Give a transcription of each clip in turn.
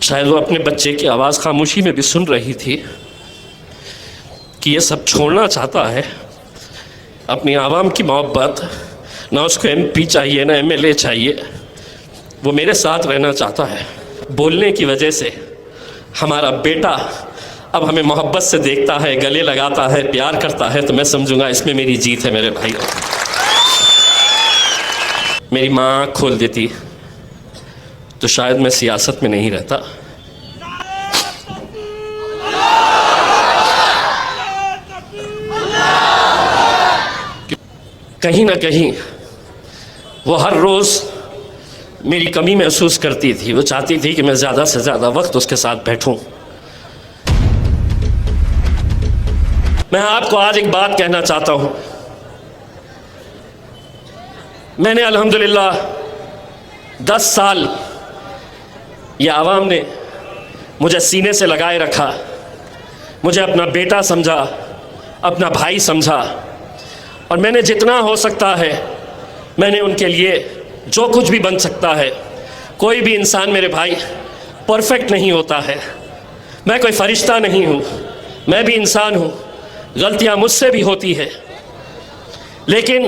शायद वो अपने बच्चे की आवाज़ खामोशी में भी सुन रही थी कि ये सब छोड़ना चाहता है, अपनी आवाम की मोहब्बत, ना उसको एमपी चाहिए ना एमएलए चाहिए, वो मेरे साथ रहना चाहता है। बोलने की वजह से हमारा बेटा अब हमें मोहब्बत से देखता है, गले लगाता है, प्यार करता है, तो मैं समझूंगा इसमें मेरी जीत है। मेरे भाई, मेरी माँ आँख खोल देती तो शायद मैं सियासत में नहीं रहता। कहीं ना कहीं वो हर रोज़ मेरी कमी महसूस करती थी। वो चाहती थी कि मैं ज़्यादा से ज़्यादा वक्त उसके साथ बैठूं। मैं आपको आज एक बात कहना चाहता हूं। मैंने अल्हम्दुलिल्लाह 10 साल ये आवाम ने मुझे सीने से लगाए रखा, मुझे अपना बेटा समझा, अपना भाई समझा, और मैंने जितना हो सकता है मैंने उनके लिए जो कुछ भी बन सकता है। कोई भी इंसान मेरे भाई परफेक्ट नहीं होता है। मैं कोई फरिश्ता नहीं हूँ, मैं भी इंसान हूँ, गलतियाँ मुझसे भी होती है। लेकिन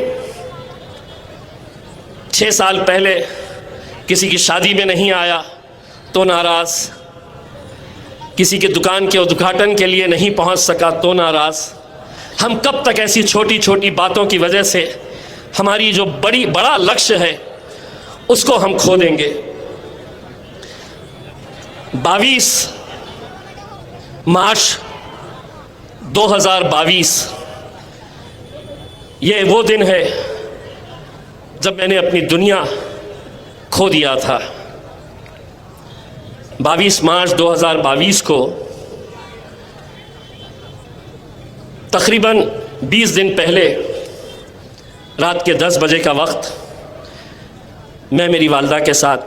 6 साल पहले किसी की शादी में नहीं आया तो नाराज़, किसी की दुकान के उद्घाटन के लिए नहीं पहुँच सका तो नाराज़। हम कब तक ऐसी छोटी छोटी बातों की वजह से हमारी जो बड़ा लक्ष्य है उसको हम खो देंगे। 22 मार्च 2022 ये वो दिन है जब मैंने अपनी दुनिया खो दिया था। 22 मार्च 2022 को तकरीबन 20 दिन पहले रात के 10 बजे का वक्त मैं मेरी वालदा के साथ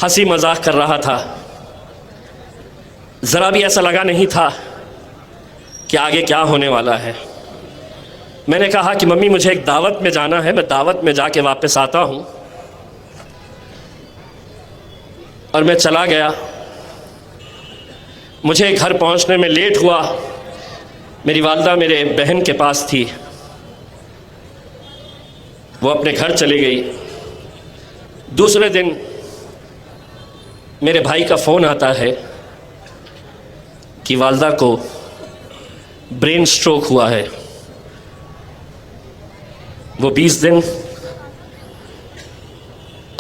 हंसी मजाक कर रहा था। ज़रा भी ऐसा लगा नहीं था कि आगे क्या होने वाला है। मैंने कहा कि मम्मी मुझे एक दावत में जाना है, मैं दावत में जाके वापस आता हूँ। और मैं चला गया। मुझे घर पहुँचने में लेट हुआ। मेरी वालदा मेरे बहन के पास थी, वो अपने घर चली गई। दूसरे दिन मेरे भाई का फ़ोन आता है कि वालदा को ब्रेन स्ट्रोक हुआ है। वो 20 दिन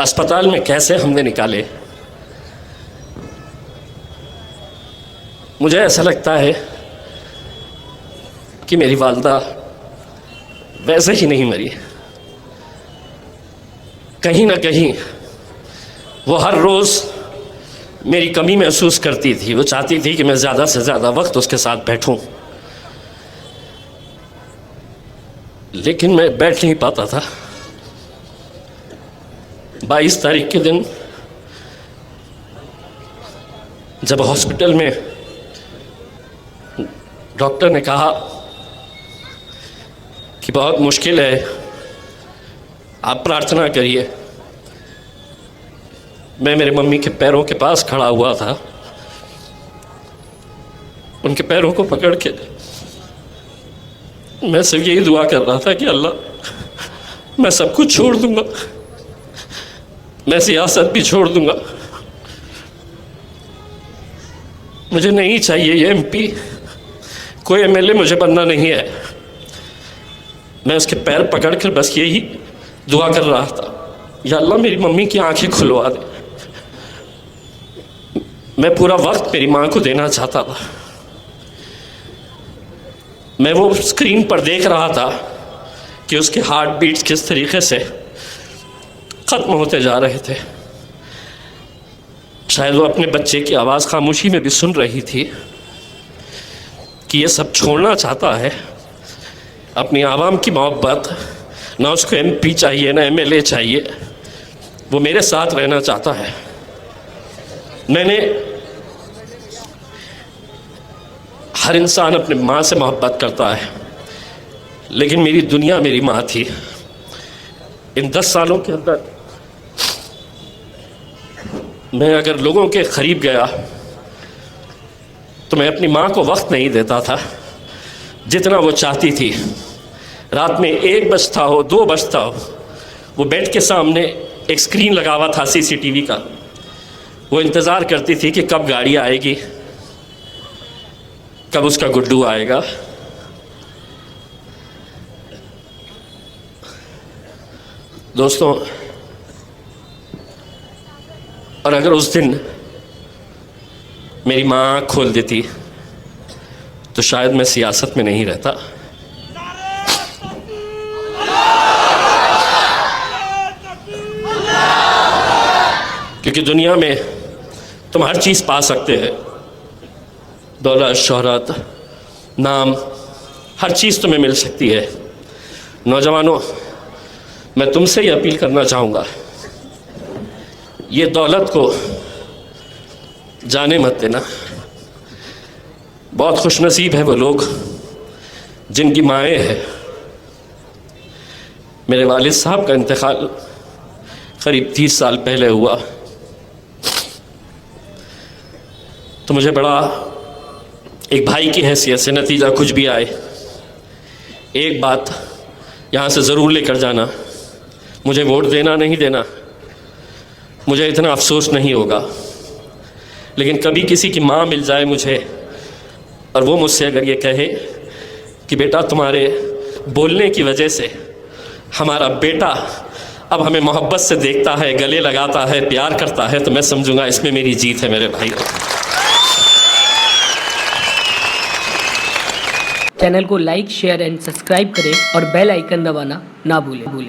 अस्पताल में कैसे हमने निकाले। मुझे ऐसा लगता है कि मेरी वालदा वैसे ही नहीं मरी। कहीं ना कहीं वो हर रोज़ मेरी कमी महसूस करती थी। वो चाहती थी कि मैं ज़्यादा से ज़्यादा वक्त उसके साथ बैठूं, लेकिन मैं बैठ नहीं पाता था। 22 तारीख के दिन जब हॉस्पिटल में डॉक्टर ने कहा कि बहुत मुश्किल है, आप प्रार्थना करिए, मैं मेरे मम्मी के पैरों के पास खड़ा हुआ था। उनके पैरों को पकड़ के मैं सिर्फ यही दुआ कर रहा था कि अल्लाह मैं सब कुछ छोड़ दूंगा, मैं सियासत भी छोड़ दूंगा, मुझे नहीं चाहिए ये एमपी, कोई एमएलए मुझे बनना नहीं है। मैं उसके पैर पकड़ कर बस यही दुआ कर रहा था, या अल्लाह मेरी मम्मी की आंखें खुलवा दे। मैं पूरा वक्त मेरी माँ को देना चाहता था। मैं वो स्क्रीन पर देख रहा था कि उसके हार्ट बीट्स किस तरीके से ख़त्म होते जा रहे थे। शायद वो अपने बच्चे की आवाज़ खामोशी में भी सुन रही थी कि ये सब छोड़ना चाहता है, अपनी आवाम की मोहब्बत, ना उसको एमपी चाहिए ना एमएलए चाहिए, वो मेरे साथ रहना चाहता है। मैंने हर इंसान अपनी माँ से मोहब्बत करता है, लेकिन मेरी दुनिया मेरी माँ थी। इन 10 सालों के अंदर मैं अगर लोगों के करीब गया तो मैं अपनी माँ को वक्त नहीं देता था जितना वो चाहती थी। रात में 1 बजता हो 2 बजता हो, वो बेड के सामने एक स्क्रीन लगा हुआ था CCTV का, वो इंतज़ार करती थी कि कब गाड़ी आएगी, कब उसका गुड्डू आएगा। दोस्तों, और अगर उस दिन मेरी माँ आँख खोल देती तो शायद मैं सियासत में नहीं रहता। क्योंकि दुनिया में तुम हर चीज़ पा सकते हैं, दौलत, शोहरत, नाम, हर चीज़ तुम्हें मिल सकती है। नौजवानों, मैं तुमसे ही अपील करना चाहूँगा, ये दौलत को जाने मत देना। बहुत खुशनसीब है वो लोग जिनकी माएँ हैं। मेरे वालिद साहब का इंतकाल करीब 30 साल पहले हुआ, तो मुझे बड़ा एक भाई की हैसियत से, नतीजा कुछ भी आए, एक बात यहाँ से ज़रूर लेकर जाना, मुझे वोट देना नहीं देना, मुझे इतना अफसोस नहीं होगा, लेकिन कभी किसी की माँ मिल जाए मुझे और वो मुझसे अगर ये कहे कि बेटा तुम्हारे बोलने की वजह से हमारा बेटा अब हमें मोहब्बत से देखता है, गले लगाता है, प्यार करता है, तो मैं समझूंगा इसमें मेरी जीत है मेरे भाई। चैनल को लाइक, शेयर एंड सब्सक्राइब करें और बेल आइकन दबाना ना भूलें।